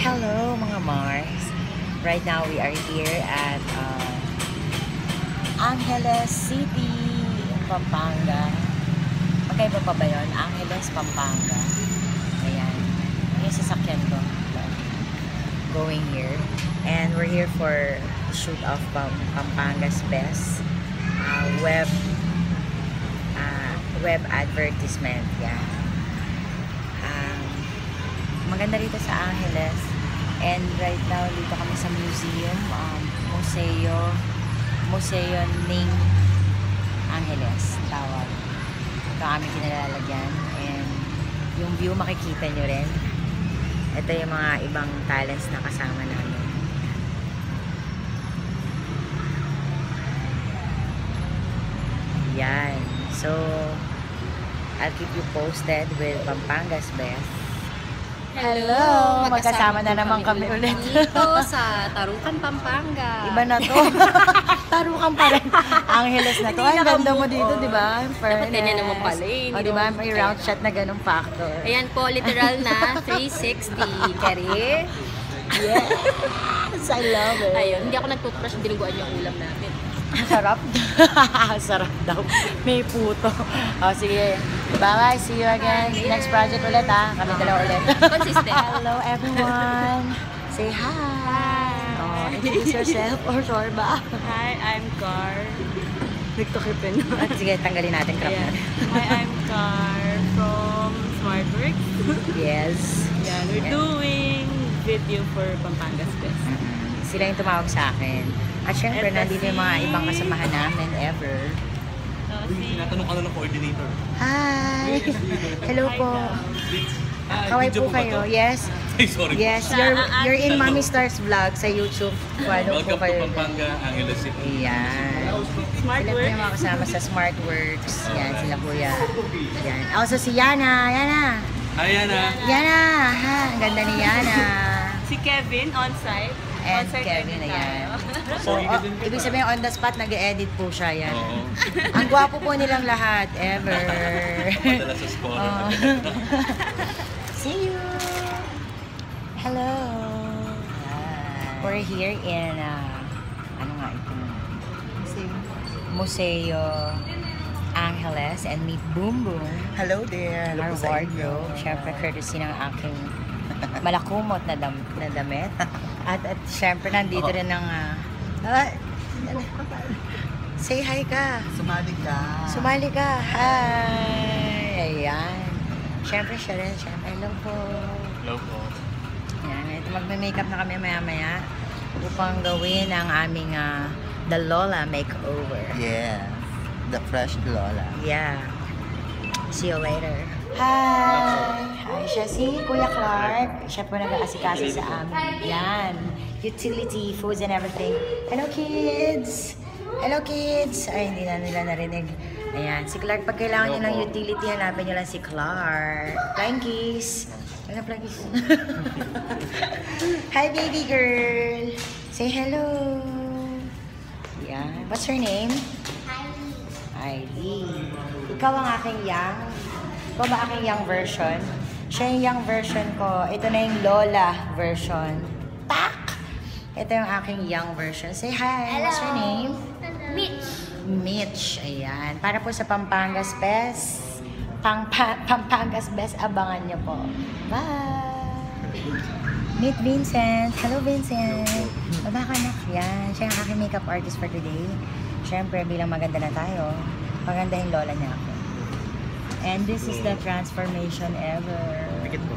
Hello mga Mars! Right now we are here at Angeles City, Pampanga. Magkaiba pa ba yun? Angeles, Pampanga. Ayan. Yung sasakyan ko. Going here. And we're here for shoot of Pampanga's best web advertisement. Yeah. Maganda rito sa Angeles. And right now, dito kami sa museum. Museo ng Angeles. Tawag. Ito aming kinalalagyan. And yung view makikita nyo rin. Ito yung mga ibang talents na kasama namin. Yan. So, I'll keep you posted with Pampanga's best. Hello! Magkasama na naman kami ulit. Dito sa Tarukan, Pampanga. Iba na to. Tarukan pa rin. Angeles na to. Ay, ganda mo dito, di ba? Dapat ganyan naman pala eh. O, di ba? May round shot na ganung factor. Ayan po, literal na 360. Kari? Yes! I love it. Ayun, hindi ako nag-toothbrush, dinuguan yung ulam namin. Sarap. Sarap daw. May puto. O, sige. Bye-bye. See you again. Next project ulit, ha? Kami dalawa ulit. Consistent. Hello, everyone. Say hi. Oh, introduce yourself or sorba. Hi, I'm Car. Nagtakipin. At sige, tanggalin natin crop Ayan. natin. Hi, I'm Car from SmartWorks. Yes. Yan, we're doing video for Pampanga's Best. Sila yung tumawag sa akin. At syempre, nandito yung mga ibang kasamahan namin ever. Tinatanong ka na ng coordinator. Hi! Hello po. Kaway po kayo. Yes. Ay, sorry. Yes, you're in Mommy Stars Vlog sa YouTube. Follow po Welcome to kayo. Pampanga, Angeles City. Ayan. Sila po SmartWorks. yung mga kasama sa SmartWorks. Yan, sila kuya. Yan. Also si Yana. Yana. Hi, Yana. Yana. Ha, ang ganda ni Yana. Si Kevin on-site. And On-site Kevin, edit ayan. tayo. So, ibig sabihin on the spot, nag-edit po siya. Yan. Oo. Ang gwapo po nilang lahat, ever. Padala sa score. Oh. See you. Hello. We're here in, ano nga ito? Museo Angeles and meet Boom Boom. Hello there. Hello Our po sa inyo. wardrobe. Siyempre, courtesy ng aking malakumot na damit. At syempre, nandito rin ng... say hi ka. Sumali ka. Sumali ka. Hi. Ayan. Syempre, siya rin. Syempre, hello po. Hello po. Ayan. Ito, magme-makeup na kami maya-maya upang gawin ang aming The Lola Makeover. Yeah. The fresh Lola. Yeah. See you later. Hi! Hi, siya si Kuya Clark. Siya po nag-aasikaso sa amin. Yan. Utility, foods and everything. Hello, kids! Hello, kids! Ay, hindi na nila narinig. Ayan. Si Clark, pag kailangan nyo ng utility, hanapin nyo lang si Clark. Flying kiss! Ano, flying kiss? Hi, baby girl! Say hello! Yan. What's her name? Kylie. Ikaw ang aking young. Ikaw ba aking young version? Siya yung young version ko. Ito na yung Lola version. Tak! Ito yung aking young version. Say hi. Hello. What's your name? Mitch. Mitch. Ayan. Para po sa Pampanga's Best. Pampanga's Best. Abangan niyo po. Bye! Meet Vincent. Hello, Vincent. Baba ka na. Yan. Siya yung aking makeup artist for today. Siyempre, bilang maganda na tayo, pagandahin lola niya ako. And this is the transformation ever. Pikit po.